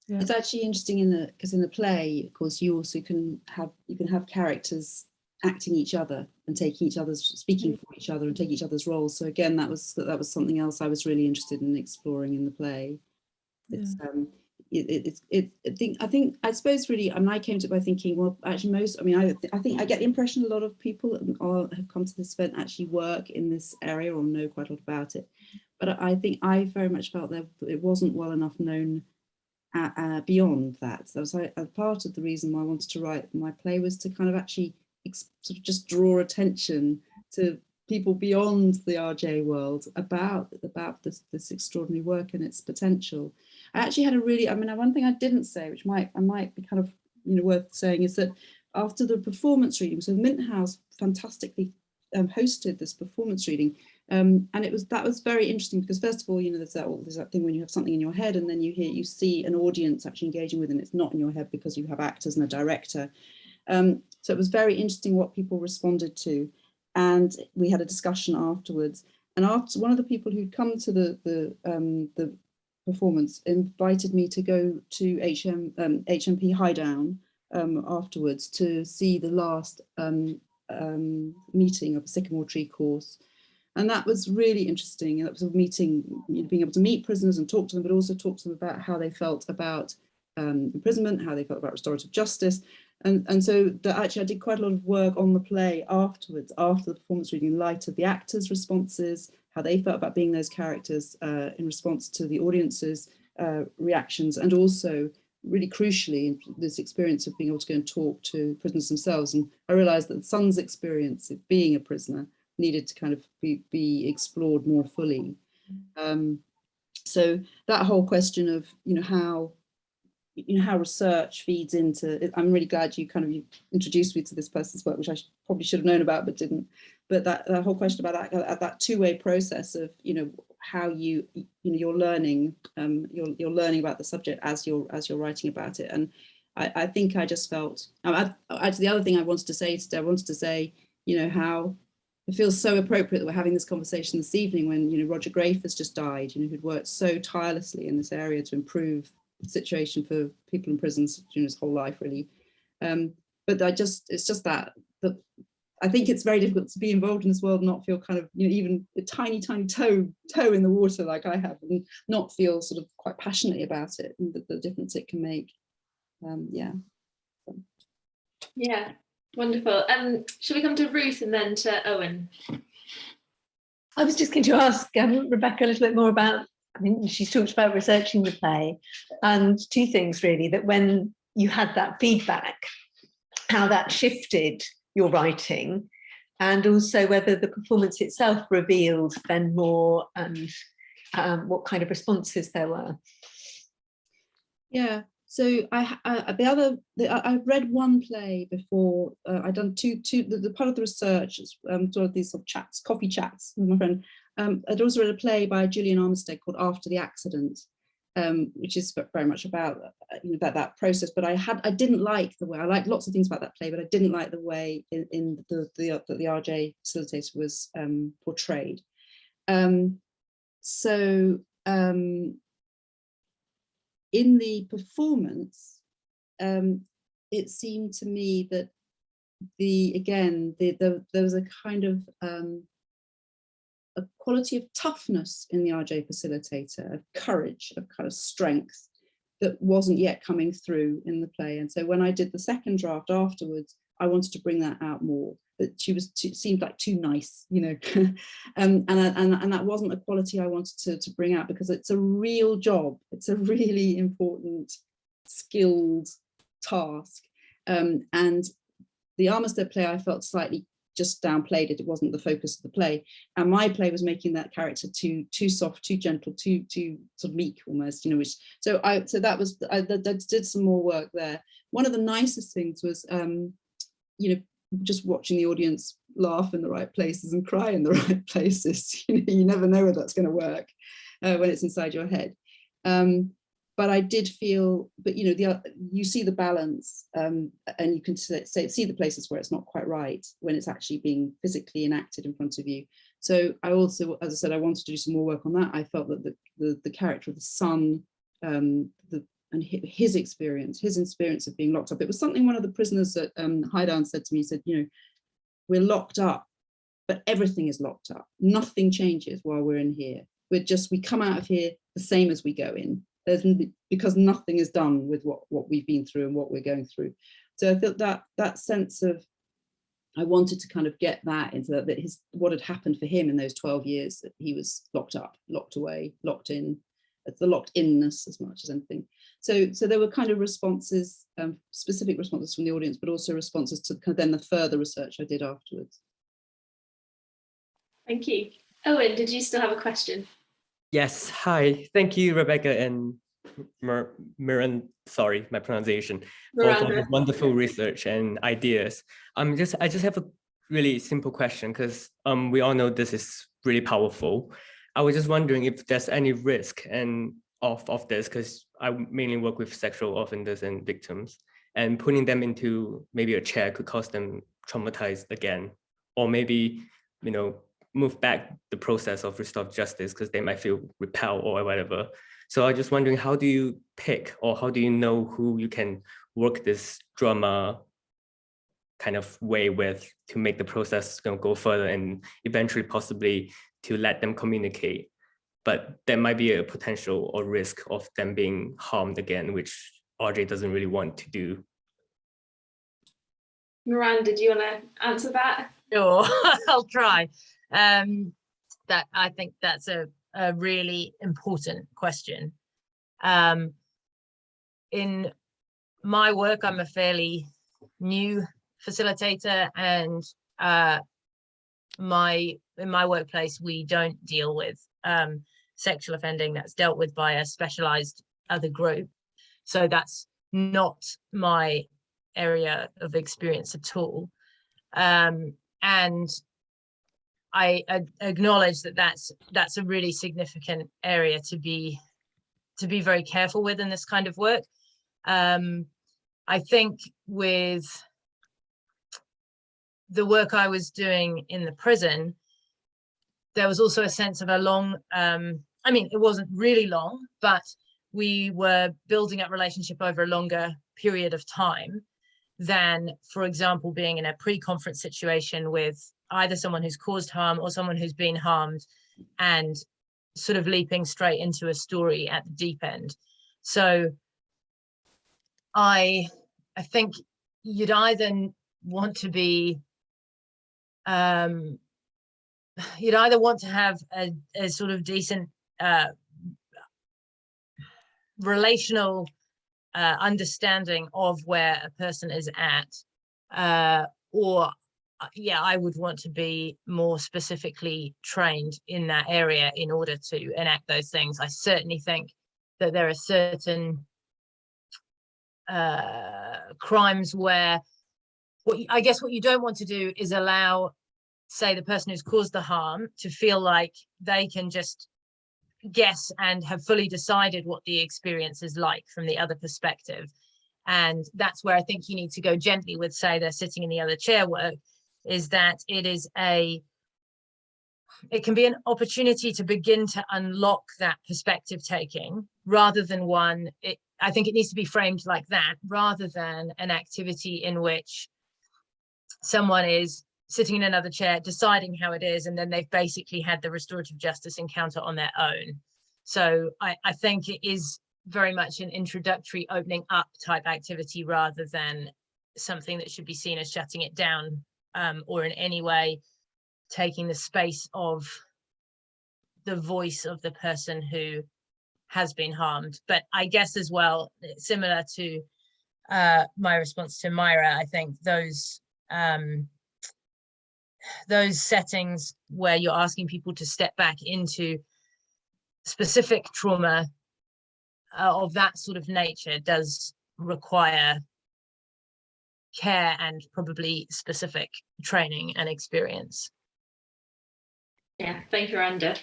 Yeah. It's actually interesting because in the play, of course, you also can have characters acting each other and taking each other's, speaking for each other and taking each other's roles. So again, that was something else I was really interested in exploring in the play. It's I suppose really, I came to it by thinking, well, actually I think I get the impression a lot of people have come to this event actually work in this area or know quite a lot about it. But I think I very much felt that it wasn't well enough known beyond that. So part of the reason why I wanted to write my play was to kind of actually sort of just draw attention to people beyond the RJ world about this extraordinary work and its potential. I actually had one thing I didn't say, which might be kind of worth saying, is that after the performance reading, so Mint House fantastically hosted this performance reading, and that was very interesting because first of all, there's that thing when you have something in your head and then you see an audience actually engaging with it, and it's not in your head because you have actors and a director. So it was very interesting what people responded to, and we had a discussion afterwards. And after, one of the people who'd come to the performance invited me to go to HMP Highdown afterwards to see the last meeting of a sycamore tree course. And that was really interesting. That was a meeting, being able to meet prisoners and talk to them, but also talk to them about how they felt about imprisonment, how they felt about restorative justice. And so actually I did quite a lot of work on the play afterwards, after the performance reading, in light of the actors' responses, how they felt about being those characters in response to the audience's reactions, and also really crucially this experience of being able to go and talk to prisoners themselves. And I realized that the son's experience of being a prisoner needed to kind of be explored more fully. So that whole question of, how research feeds into it, I'm really glad you introduced me to this person's work, which I probably should have known about but didn't. But that whole question about that two-way process of how you're learning about the subject as you're writing about it. And I think I just felt, actually the other thing I wanted to say how it feels so appropriate that we're having this conversation this evening when Roger Grafe has just died, who'd worked so tirelessly in this area to improve the situation for people in prisons during his whole life, really. But it's just that I think it's very difficult to be involved in this world and not feel even a tiny toe in the water like I have, and not feel sort of quite passionately about it and the difference it can make. Yeah, wonderful. Shall we come to Ruth and then to Owen? I was just going to ask Rebecca a little bit more about, she's talked about researching the play, and two things really, that when you had that feedback, how that shifted your writing, and also whether the performance itself revealed then more, and what kind of responses there were. Yeah, so I've read one play before. I'd done the part of the research, sort of these sort of chats, coffee chats with my friend. I'd also read a play by Julian Armistead called After the Accident, which is very much about that process. But I didn't like the way, I liked lots of things about that play, but I didn't like the way in the RJ facilitator was portrayed. In the performance, it seemed to me that there was a kind of a quality of toughness in the RJ facilitator, of courage, of kind of strength that wasn't yet coming through in the play. And so when I did the second draft afterwards, I wanted to bring that out more. That she seemed like too nice, and that wasn't a quality I wanted to bring out, because it's a real job. It's a really important, skilled task. And the Armistead play, I felt slightly just downplayed it. It wasn't the focus of the play, and my play was making that character too soft, too gentle, too sort of meek almost, I did some more work there. One of the nicest things was just watching the audience laugh in the right places and cry in the right places. You never know whether that's going to work when it's inside your head. But I did feel, but you see the balance, and you can see the places where it's not quite right when it's actually being physically enacted in front of you. So I also, as I said, I wanted to do some more work on that. I felt that the character of the son, and his experience of being locked up. It was something one of the prisoners at Highdown said to me. He said, we're locked up, but everything is locked up. Nothing changes while we're in here. We come out of here the same as we go in. Because nothing is done with what we've been through and what we're going through. So I felt that sense of, I wanted to kind of get that into what had happened for him in those 12 years that he was locked up, locked away, locked in. It's the locked inness as much as anything. So there were kind of responses, specific responses from the audience, but also responses to kind of then the further research I did afterwards. Thank you. Owen, did you still have a question? Yes, hi. Thank you, Rebecca and Miranda, sorry, my pronunciation, for the wonderful research and ideas. I just have a really simple question, because we all know this is really powerful. I was just wondering if there's any risk of this, because I mainly work with sexual offenders and victims, and putting them into maybe a chair could cause them traumatized again, or maybe, move back the process of restorative justice because they might feel repelled or whatever. So I'm just wondering, how do you pick, or how do you know who you can work this drama kind of way with to make the process go further and eventually possibly to let them communicate? But there might be a potential or risk of them being harmed again, which RJ doesn't really want to do. Miranda, do you want to answer that? Sure, I'll try. I think that's a really important question. In my work, I'm a fairly new facilitator, and in my workplace, we don't deal with sexual offending. That's dealt with by a specialized other group. So that's not my area of experience at all. And I acknowledge that that's a really significant area to be very careful with in this kind of work. I think with the work I was doing in the prison, there was also a sense of a long, I mean, it wasn't really long, but we were building up relationship over a longer period of time than, for example, being in a pre-conference situation with either someone who's caused harm or someone who's been harmed, and sort of leaping straight into a story at the deep end. So I think you'd either want to be, you'd either want to have a sort of decent relational understanding of where a person is at, or yeah, I would want to be more specifically trained in that area in order to enact those things. I certainly think that there are certain crimes where I guess what you don't want to do is allow, say, the person who's caused the harm to feel like they can just guess and have fully decided what the experience is like from the other perspective. And that's where I think you need to go gently with, say, they're sitting in the other chair work, is that it can be an opportunity to begin to unlock that perspective taking, rather than I think it needs to be framed like that, rather than an activity in which someone is sitting in another chair deciding how it is, and then they've basically had the restorative justice encounter on their own. So I think it is very much an introductory opening up type activity, rather than something that should be seen as shutting it down, or in any way taking the space of the voice of the person who has been harmed. But I guess as well, similar to my response to Myra, I think those settings where you're asking people to step back into specific trauma of that sort of nature does require care and probably specific training and experience. Yeah, thank you, Miranda.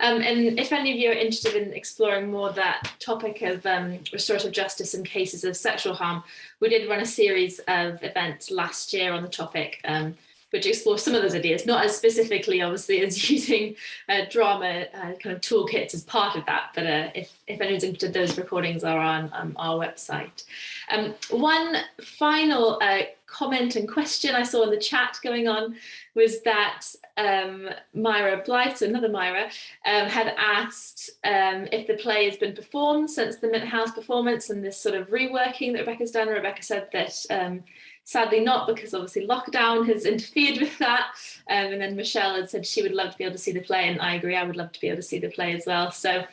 And if any of you are interested in exploring more that topic of restorative justice in cases of sexual harm, we did run a series of events last year on the topic, which explore some of those ideas, not as specifically, obviously, as using drama kind of toolkits as part of that, but if anyone's interested, those recordings are on our website. One final comment and question I saw in the chat going on was that Myra Blythe, another Myra, had asked if the play has been performed since the Mint House performance and this sort of reworking that Rebecca's done. Rebecca said that sadly not, because obviously lockdown has interfered with that. And then Michelle had said she would love to be able to see the play, and I agree, I would love to be able to see the play as well. So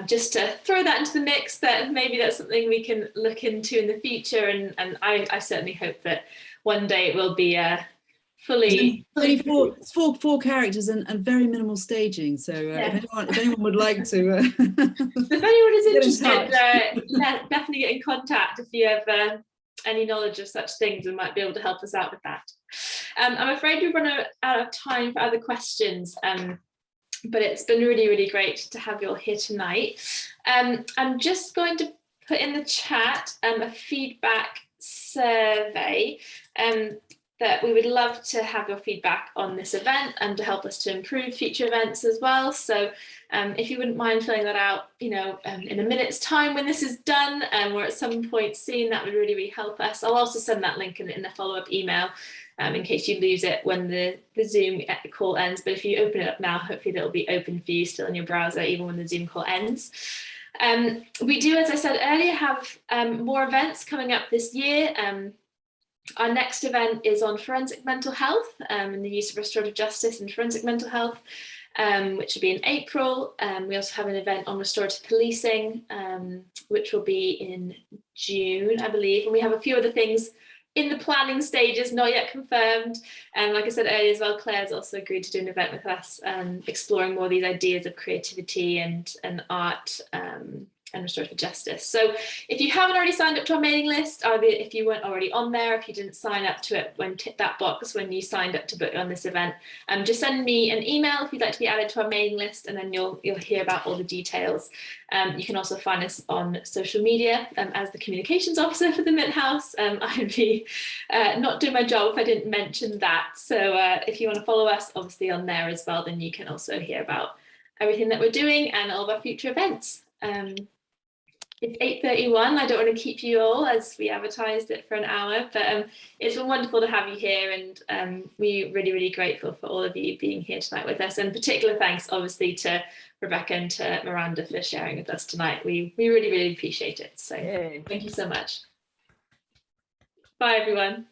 just to throw that into the mix, that maybe that's something we can look into in the future, and I certainly hope that one day it will be fully four characters and very minimal staging. So yeah. if anyone would like to, if anyone is interested, definitely get in contact if you have any knowledge of such things and might be able to help us out with that. I'm afraid we've run out of time for other questions, but it's been really, really great to have you all here tonight. I'm just going to put in the chat a feedback survey that we would love to have your feedback on this event and to help us to improve future events as well. So if you wouldn't mind filling that out, in a minute's time when this is done, or at some point soon, that would really, really help us. I'll also send that link in the follow-up email in case you lose it when the Zoom call ends. But if you open it up now, hopefully that'll be open for you still in your browser, even when the Zoom call ends. We do, as I said earlier, have more events coming up this year. Our next event is on forensic mental health and the use of restorative justice in forensic mental health. which will be in April. We also have an event on restorative policing, which will be in June, I believe. And we have a few other things in the planning stages, not yet confirmed. And like I said earlier as well, Claire's also agreed to do an event with us, exploring more of these ideas of creativity and art and restorative justice. So if you haven't already signed up to our mailing list, either if you weren't already on there, if you didn't sign up to it when tick that box when you signed up to book on this event, just send me an email if you'd like to be added to our mailing list, and then you'll hear about all the details. You can also find us on social media. As the communications officer for the Mint House, I'd be not doing my job if I didn't mention that. So if you want to follow us, obviously on there as well, then you can also hear about everything that we're doing and all of our future events. It's 8:31. I don't want to keep you all as we advertised it for an hour, but it's been wonderful to have you here, and we're really, really grateful for all of you being here tonight with us. And particular thanks, obviously, to Rebecca and to Miranda for sharing with us tonight. We really, really appreciate it. So thank you so much. Bye, everyone.